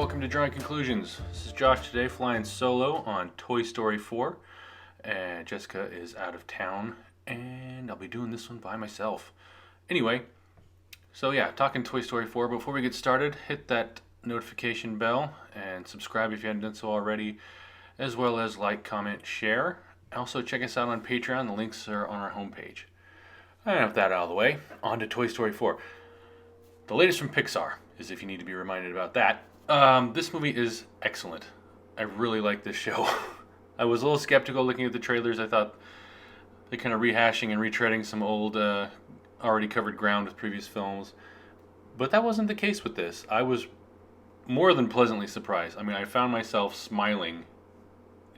welcome to Drawing Conclusions. This is Josh today, flying solo on Toy Story 4, and Jessica is out of town, and I'll be doing this one by myself. Anyway, talking Toy Story 4. Before we get started, hit that notification bell and subscribe if you haven't done so already, as well as like, comment, share. Also, check us out on Patreon. The links are on our homepage. And with that out of the way, on to Toy Story 4. The latest from Pixar, as if you need to be reminded about that. This movie is excellent. I really like this show. I was a little skeptical looking at the trailers. I thought they're kind of rehashing and retreading some old, already covered ground with previous films. But that wasn't the case with this. I was more than pleasantly surprised. I mean, I found myself smiling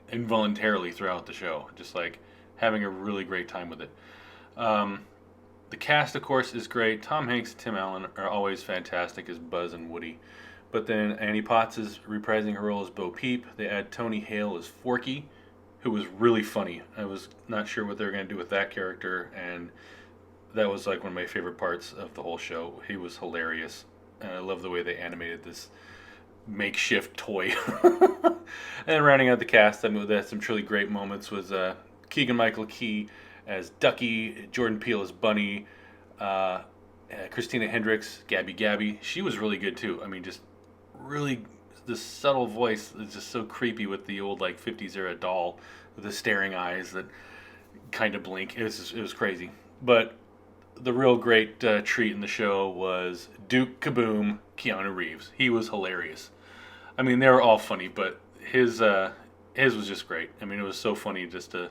involuntarily throughout the show. Just like having a really great time with it. The cast, of course, is great. Tom Hanks and Tim Allen are always fantastic as Buzz and Woody. But then Annie Potts is reprising her role as Bo Peep. They add Tony Hale as Forky, who was really funny. I was not sure what they were going to do with that character, and that was like one of my favorite parts of the whole show. He was hilarious, and I love the way they animated this makeshift toy. And rounding out the cast, I mean, had some truly great moments was Keegan-Michael Key as Ducky, Jordan Peele as Bunny, Christina Hendricks, Gabby. She was really good too. I mean, just really, the subtle voice is just so creepy with the old like 50s era doll with the staring eyes that kind of blink. It was crazy. But the real great treat in the show was Duke Kaboom, Keanu Reeves. He was hilarious. I mean, they were all funny, but his was just great. I mean, it was so funny just to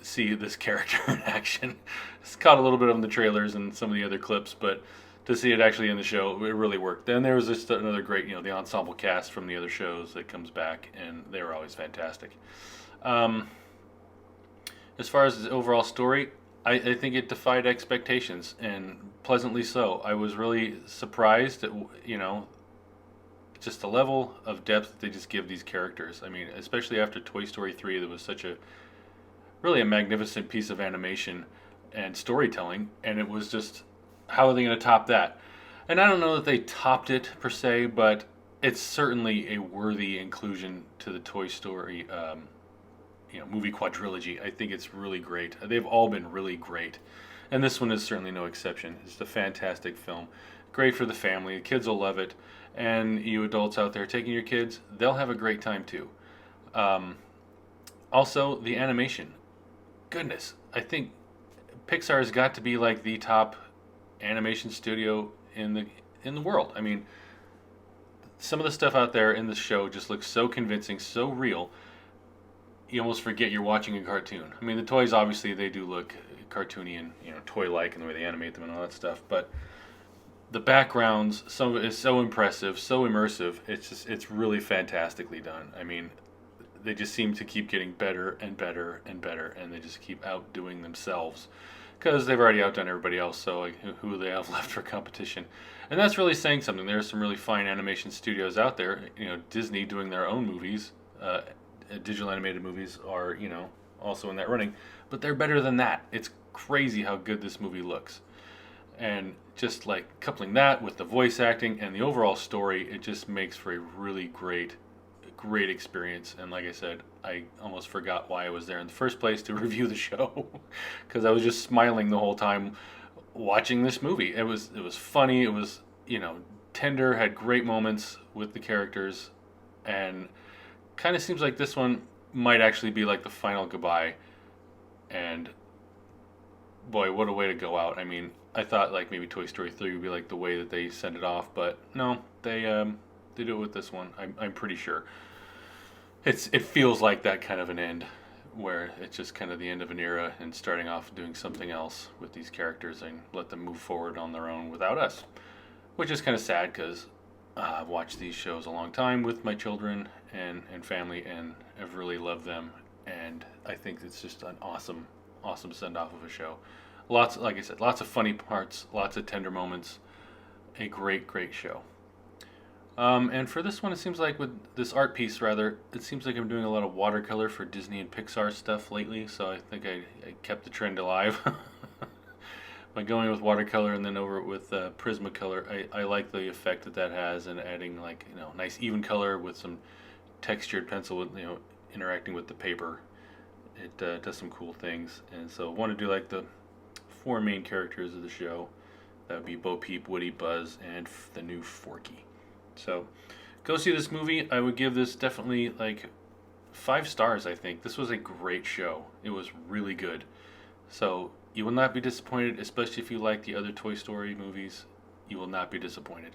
see this character in action. It's caught a little bit on the trailers and some of the other clips, but to see it actually in the show, it really worked. Then there was just another great, the ensemble cast from the other shows that comes back, and they were always fantastic. As far as the overall story, I think it defied expectations, and pleasantly so. I was really surprised at, just the level of depth that they just give these characters. I mean, especially after Toy Story 3, there was such really a magnificent piece of animation and storytelling, and it was just, how are they going to top that? And I don't know that they topped it per se, but it's certainly a worthy inclusion to the Toy Story movie quadrilogy. I think it's really great. They've all been really great, and this one is certainly no exception. It's a fantastic film, great for the family. The kids will love it, and you adults out there taking your kids, they'll have a great time too. Also, the animation. Goodness, I think Pixar has got to be like the top animation studio in the world. I mean, some of the stuff out there in the show just looks so convincing, so real. You almost forget you're watching a cartoon. I mean, the toys obviously they do look cartoony and toy-like in the way they animate them and all that stuff, but the backgrounds, some of it is so impressive, so immersive. It's really fantastically done. I mean, they just seem to keep getting better and better and better, and they just keep outdoing themselves because they've already outdone everybody else, so like, who do they have left for competition? And that's really saying something. There are some really fine animation studios out there. Disney doing their own movies, digital animated movies are, also in that running, but they're better than that. It's crazy how good this movie looks. And just like coupling that with the voice acting and the overall story, it just makes for a really great experience. And like I said, I almost forgot why I was there in the first place to review the show because I was just smiling the whole time watching this movie. It was funny, it was tender, had great moments with the characters, and kind of seems like this one might actually be like the final goodbye. And boy, what a way to go out. I mean, I thought like maybe Toy Story 3 would be like the way that they send it off, but no, they do it with this one. I'm pretty sure. It feels like that kind of an end, where it's just kind of the end of an era and starting off doing something else with these characters and let them move forward on their own without us, which is kind of sad because I've watched these shows a long time with my children and family, and I've really loved them, and I think it's just an awesome send off of a show. Like I said, lots of funny parts, lots of tender moments, a great show. And for this one, it seems like with this art piece, rather, it seems like I'm doing a lot of watercolor for Disney and Pixar stuff lately, so I think I kept the trend alive. by going with watercolor and then over it with Prisma color. I like the effect that has, and adding like nice even color with some textured pencil with interacting with the paper. It does some cool things, and so I want to do like the four main characters of the show. That would be Bo Peep, Woody, Buzz, and the new Forky. So go see this movie. I would give this definitely like 5 stars. I think this was a great show. It was really good. So you will not be disappointed, especially if you like the other Toy Story movies. You will not be disappointed.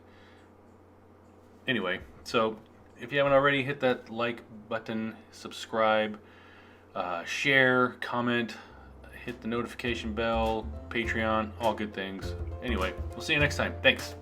Anyway, so if you haven't already, hit that like button, subscribe, share, comment, hit the notification bell, Patreon, all good things. Anyway, we'll see you next time. Thanks.